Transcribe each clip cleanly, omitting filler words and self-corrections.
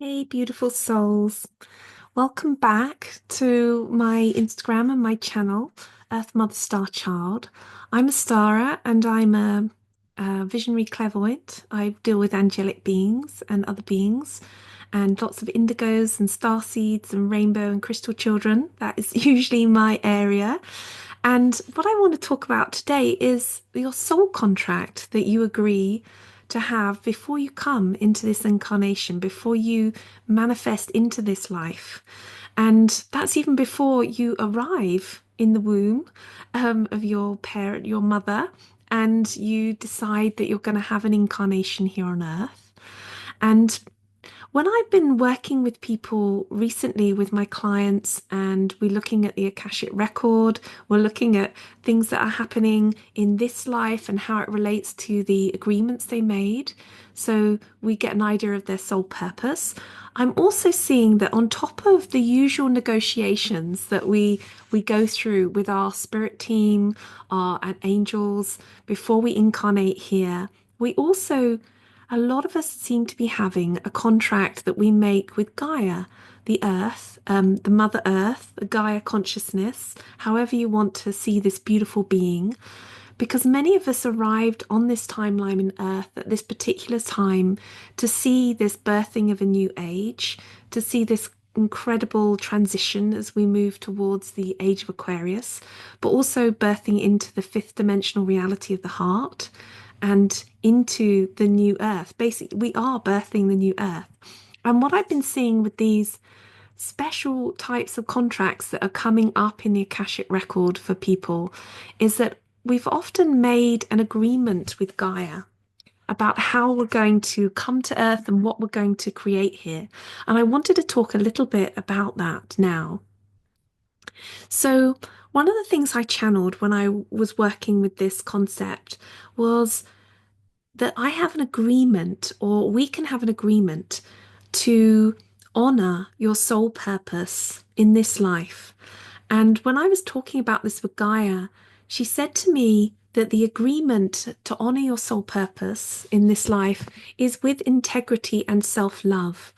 Hey, beautiful souls. Welcome back to my Instagram and my channel, Earth Mother Star Child. I'm Astara and I'm a visionary clairvoyant. I deal with angelic beings and other beings and lots of indigos and star seeds and rainbow and crystal children. That is usually my area. And what I want to talk about today is your soul contract that you agree to have before you come into this incarnation, before you manifest into this life. And that's even before you arrive in the womb of your parent, your mother, and you decide that you're going to have an incarnation here on earth. And when I've been working with people recently with my clients and we're looking at the Akashic record, we're looking at things that are happening in this life and how it relates to the agreements they made. So we get an idea of their soul purpose. I'm also seeing that on top of the usual negotiations that we go through with our spirit team, our and angels before we incarnate here, we also a lot of us seem to be having a contract that we make with Gaia, the Earth, the Mother Earth, the Gaia consciousness, however you want to see this beautiful being. Because many of us arrived on this timeline in Earth at this particular time to see this birthing of a new age, to see this incredible transition as we move towards the age of Aquarius, but also birthing into the fifth dimensional reality of the heart and into the new earth. Basically, we are birthing the new earth. And what I've been seeing with these special types of contracts that are coming up in the Akashic record for people is that we've often made an agreement with Gaia about how we're going to come to earth and what we're going to create here. And I wanted to talk a little bit about that now. So, one of the things I channeled when I was working with this concept was that I have an agreement, or we can have an agreement to honor your soul purpose in this life. And when I was talking about this with Gaia, she said to me that the agreement to honor your soul purpose in this life is with integrity and self-love.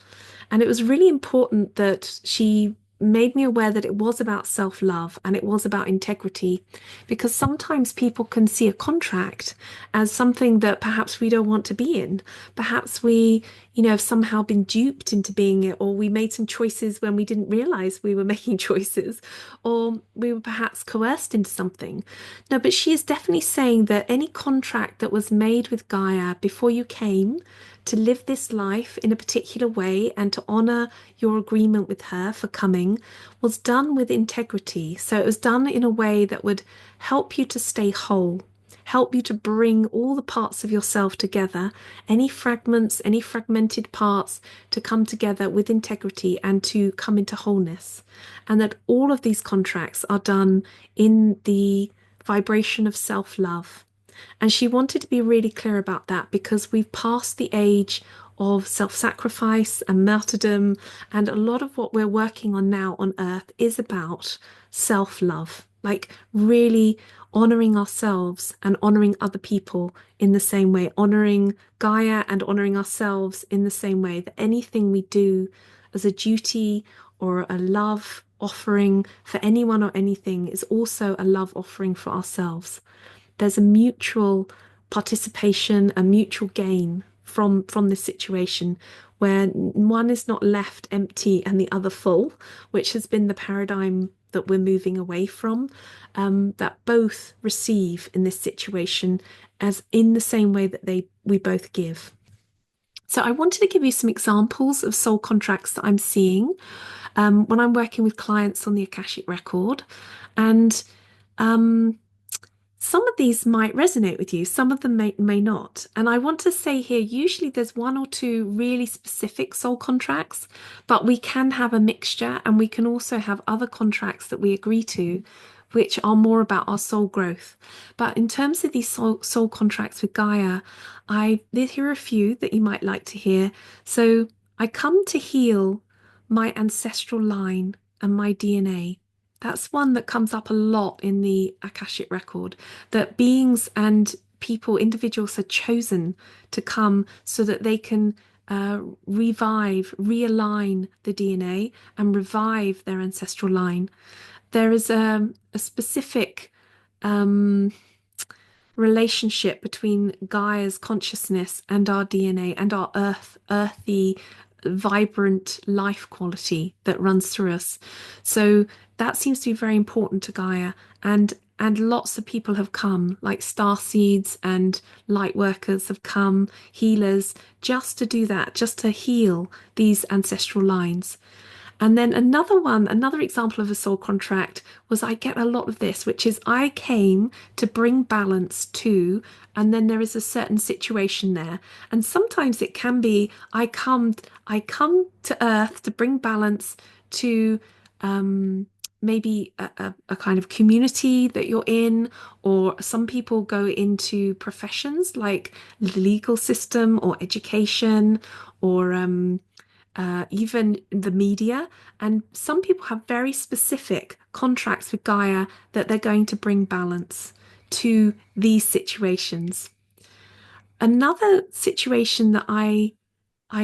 And it was really important that she made me aware that it was about self-love and it was about integrity, because sometimes people can see a contract as something that perhaps we don't want to be in. Perhaps we, have somehow been duped into being it, or we made some choices when we didn't realize we were making choices, or we were perhaps coerced into something. No, but she is definitely saying that any contract that was made with Gaia before you came to live this life in a particular way and to honor your agreement with her for coming was done with integrity. So it was done in a way that would help you to stay whole, help you to bring all the parts of yourself together, any fragments, any fragmented parts to come together with integrity and to come into wholeness. And that all of these contracts are done in the vibration of self-love. And she wanted to be really clear about that because we've passed the age of self-sacrifice and martyrdom, and a lot of what we're working on now on earth is about self-love, like really honoring ourselves and honoring other people in the same way, honoring Gaia and honoring ourselves in the same way, that anything we do as a duty or a love offering for anyone or anything is also a love offering for ourselves. There's a mutual participation, a mutual gain from this situation where one is not left empty and the other full, which has been the paradigm that we're moving away from, that both receive in this situation as in the same way that we both give. So I wanted to give you some examples of soul contracts that I'm seeing when I'm working with clients on the Akashic record. And some of these might resonate with you, some of them may not. And I want to say here, usually there's one or two really specific soul contracts, but we can have a mixture and we can also have other contracts that we agree to, which are more about our soul growth. But in terms of these soul contracts with Gaia, here are a few that you might like to hear. So I come to heal my ancestral line and my DNA. That's one that comes up a lot in the Akashic record, that beings and people, individuals are chosen to come so that they can realign the DNA and revive their ancestral line. There is a specific um, relationship between Gaia's consciousness and our DNA and our earthy, vibrant life quality that runs through us. So that seems to be very important to Gaia. And lots of people have come, like star seeds and light workers have come, healers, just to do that, just to heal these ancestral lines. And then another example of a soul contract was I get a lot of this, which is I came to bring balance to, and then there is a certain situation there. And sometimes it can be I come to Earth to bring balance to um, maybe a kind of community that you're in, or some people go into professions like the legal system or education or even the media. And some people have very specific contracts with Gaia that they're going to bring balance to these situations. Another situation that I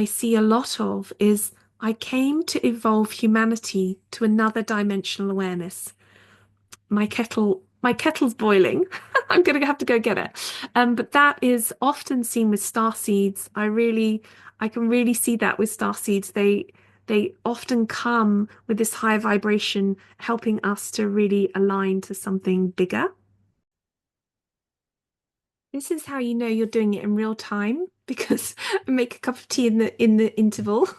see a lot of is I came to evolve humanity to another dimensional awareness. My kettle's boiling. I'm going to have to go get it. But that is often seen with star seeds. I can really see that with star seeds. They often come with this high vibration, helping us to really align to something bigger. This is how you know you're doing it in real time because I make a cup of tea in the interval.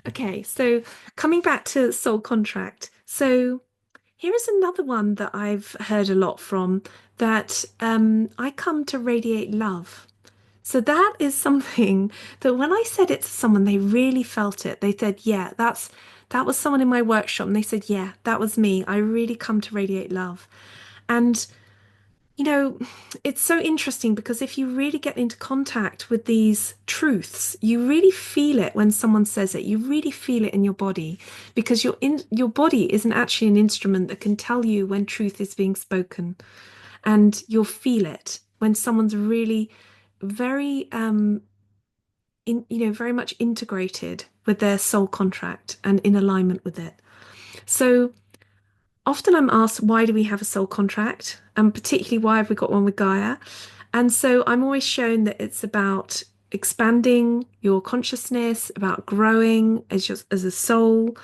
Okay, so coming back to soul contract. So here is another one that I've heard a lot from that I come to radiate love. So that is something that when I said it to someone, they really felt it. They said, yeah, that was someone in my workshop. And they said, yeah, that was me. I really come to radiate love. And you know, it's so interesting because if you really get into contact with these truths, you really feel it when someone says it. You really feel it in your body because your body isn't actually an instrument that can tell you when truth is being spoken, and you'll feel it when someone's really very very much integrated with their soul contract and in alignment with it. So often I'm asked, why do we have a soul contract? And particularly, why have we got one with Gaia? And so I'm always shown that it's about expanding your consciousness, about growing as a soul,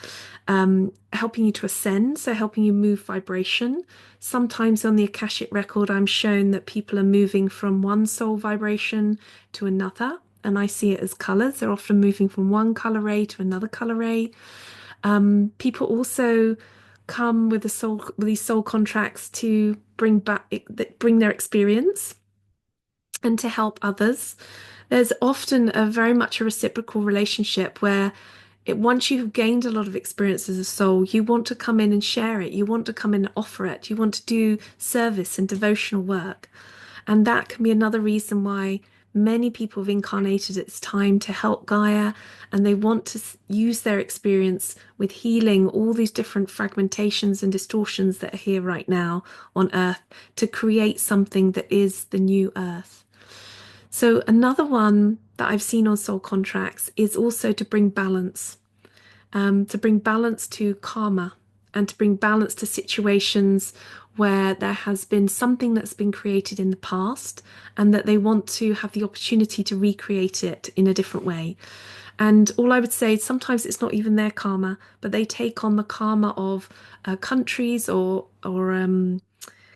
helping you to ascend, so helping you move vibration. Sometimes on the Akashic record, I'm shown that people are moving from one soul vibration to another, and I see it as colors. They're often moving from one color ray to another color ray. People also come with these soul contracts to bring their experience and to help others. There's often a very much a reciprocal relationship where once you've gained a lot of experience as a soul, you want to come in and share it. You want to come in and offer it. You want to do service and devotional work. And that can be another reason why many people have incarnated. It's time to help Gaia, and they want to use their experience with healing all these different fragmentations and distortions that are here right now on Earth to create something that is the new Earth. So another one that I've seen on soul contracts is also to bring balance to karma and to bring balance to situations where there has been something that's been created in the past and that they want to have the opportunity to recreate it in a different way. And all I would say is sometimes it's not even their karma, but they take on the karma of countries or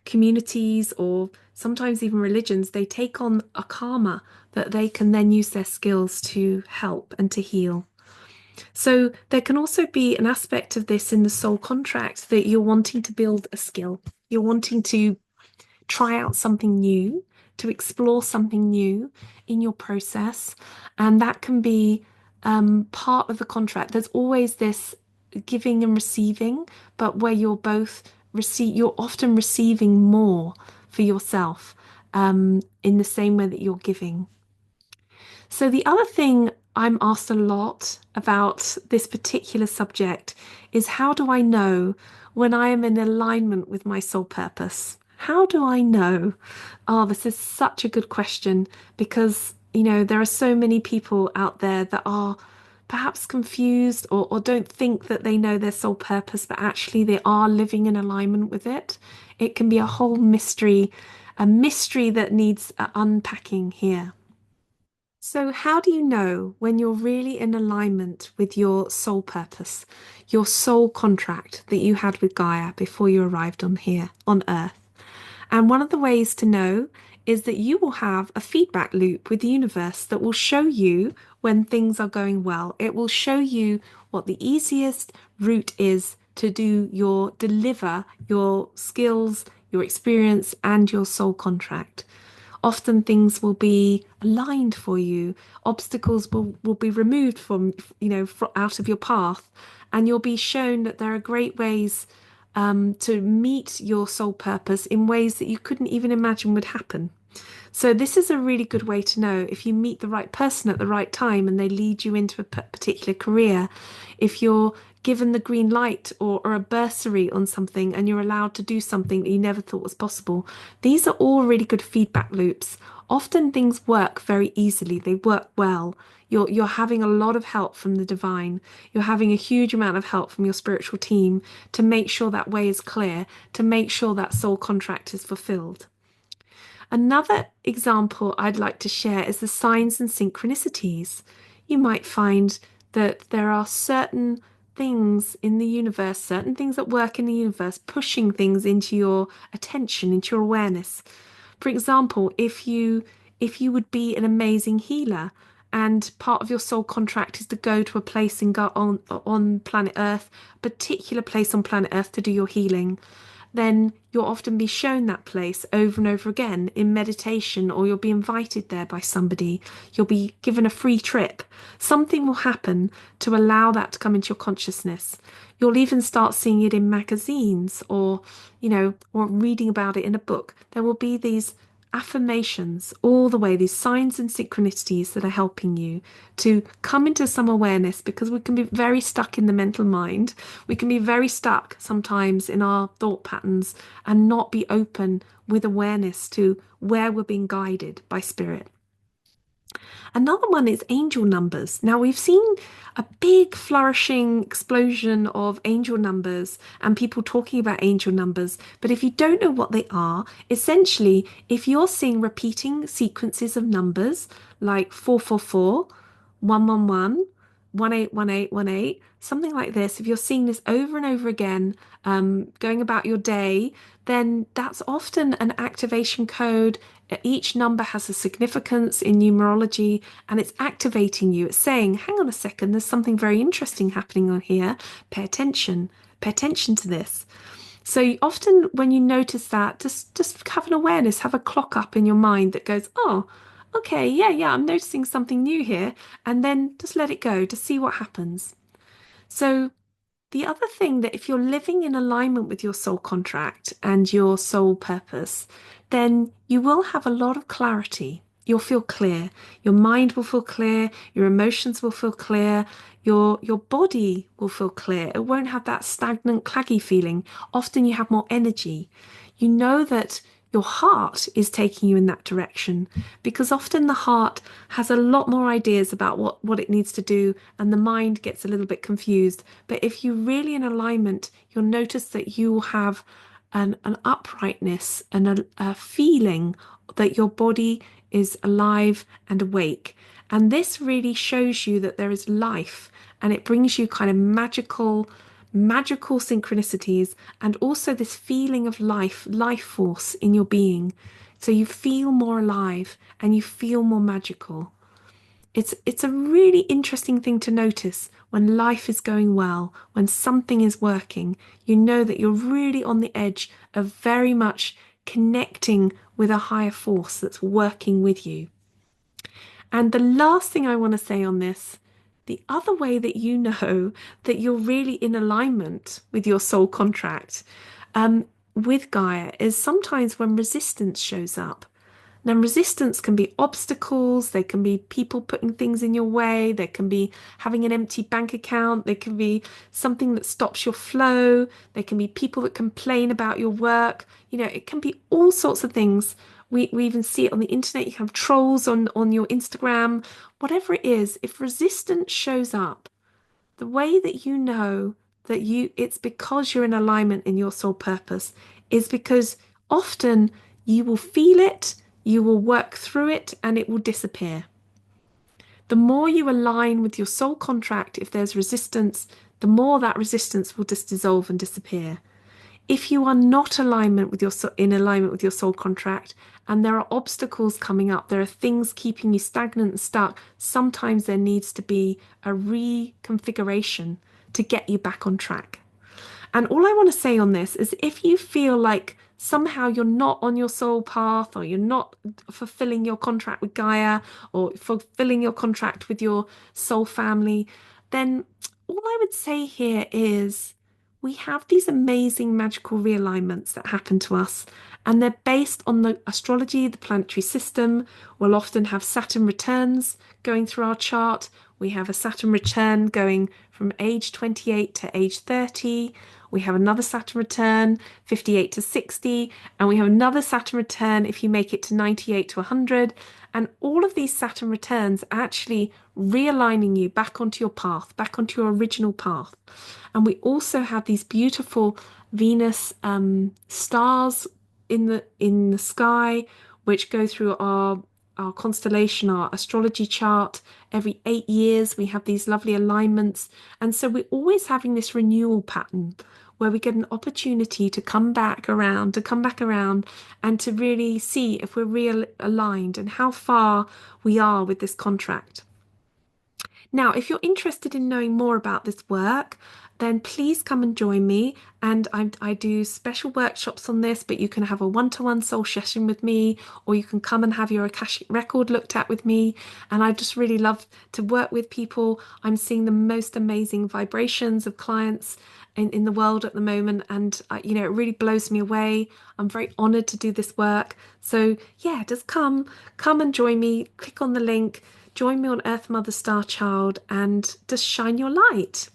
communities or sometimes even religions. They take on a karma that they can then use their skills to help and to heal. So there can also be an aspect of this in the soul contract that you're wanting to build a skill. You're wanting to try out something new, to explore something new in your process. And that can be part of the contract. There's always this giving and receiving, but where you're often receiving more for yourself in the same way that you're giving. So the other thing I'm asked a lot about this particular subject is, how do I know when I am in alignment with my soul purpose? How do I know? Oh, this is such a good question because, there are so many people out there that are perhaps confused or don't think that they know their soul purpose, but actually they are living in alignment with it. It can be a whole mystery, a mystery that needs unpacking here. So, how do you know when you're really in alignment with your soul purpose, your soul contract that you had with Gaia before you arrived on here on Earth? And one of the ways to know is that you will have a feedback loop with the universe that will show you when things are going well. It will show you what the easiest route is to deliver your skills, your experience, and your soul contract. Often things will be aligned for you. Obstacles will be removed out of your path, and you'll be shown that there are great ways to meet your soul purpose in ways that you couldn't even imagine would happen. So this is a really good way to know if you meet the right person at the right time and they lead you into a particular career, if you're given the green light or a bursary on something and you're allowed to do something that you never thought was possible. These are all really good feedback loops. Often things work very easily. They work well. You're having a lot of help from the divine. You're having a huge amount of help from your spiritual team to make sure that way is clear, to make sure that soul contract is fulfilled. Another example I'd like to share is the signs and synchronicities. You might find that there are certain things in the universe, certain things that work in the universe, pushing things into your attention, into your awareness. For example, if you would be an amazing healer and part of your soul contract is to go to a place and go on planet Earth, a particular place on planet Earth to do your healing, then you'll often be shown that place over and over again in meditation, or you'll be invited there by somebody. You'll be given a free trip. Something will happen to allow that to come into your consciousness. You'll even start seeing it in magazines or reading about it in a book. There will be these affirmations all the way, these signs and synchronicities that are helping you to come into some awareness, because we can be very stuck in the mental mind. We can be very stuck sometimes in our thought patterns and not be open with awareness to where we're being guided by spirit. Another one is angel numbers. Now, we've seen a big flourishing explosion of angel numbers and people talking about angel numbers. But if you don't know what they are, essentially, if you're seeing repeating sequences of numbers like 444, 111, 1818, something like this, if you're seeing this over and over again, going about your day, then that's often an activation code. Each number has a significance in numerology and it's activating you. It's saying, hang on a second, there's something very interesting happening on here. Pay attention. Pay attention to this. So often when you notice that, just have an awareness, have a clock up in your mind that goes, oh, okay, yeah, I'm noticing something new here. And then just let it go to see what happens. So the other thing, that if you're living in alignment with your soul contract and your soul purpose, then you will have a lot of clarity. You'll feel clear. Your mind will feel clear. Your emotions will feel clear. Your body will feel clear. It won't have that stagnant, claggy feeling. Often you have more energy. You know that your heart is taking you in that direction, because often the heart has a lot more ideas about what it needs to do and the mind gets a little bit confused. But if you're really in alignment, you'll notice that you will have an uprightness and a feeling that your body is alive and awake. And this really shows you that there is life, and it brings you kind of magical synchronicities, and also this feeling of life force in your being. So you feel more alive and you feel more magical. It's a really interesting thing to notice when life is going well, when something is working. You know that you're really on the edge of very much connecting with a higher force that's working with you. And the last thing I want to say on this, the other way that you know that you're really in alignment with your soul contract with Gaia, is sometimes when resistance shows up. Now, resistance can be obstacles, they can be people putting things in your way, there can be having an empty bank account, there can be something that stops your flow, there can be people that complain about your work. It can be all sorts of things. We even see it on the internet. You can have trolls on your Instagram, whatever it is. If resistance shows up, the way that you know that it's because you're in alignment in your soul purpose is because often you will feel it, you will work through it, and it will disappear. The more you align with your soul contract, if there's resistance, the more that resistance will just dissolve and disappear. If you are not in alignment with your soul contract, and there are obstacles coming up, there are things keeping you stagnant and stuck, sometimes there needs to be a reconfiguration to get you back on track. And all I want to say on this is if you feel like somehow you're not on your soul path, or you're not fulfilling your contract with Gaia, or fulfilling your contract with your soul family, then all I would say here is we have these amazing magical realignments that happen to us, and they're based on the astrology, the planetary system. We'll often have Saturn returns going through our chart. We have a Saturn return going from age 28 to age 30. We have another Saturn return, 58 to 60, and we have another Saturn return if you make it to 98 to 100. And all of these Saturn returns are actually realigning you back onto your path, back onto your original path. And we also have these beautiful Venus stars in the sky, which go through our constellation, our astrology chart. Every 8 years, we have these lovely alignments. And so we're always having this renewal pattern where we get an opportunity to come back around, and to really see if we're real aligned and how far we are with this contract. Now, if you're interested in knowing more about this work, then please come and join me. And I do special workshops on this, but you can have a one-to-one soul session with me, or you can come and have your Akashic record looked at with me. And I just really love to work with people. I'm seeing the most amazing vibrations of clients in the world at the moment. And, it really blows me away. I'm very honored to do this work. So yeah, just come and join me. Click on the link. Join me on Earth Mother Star Child and just shine your light.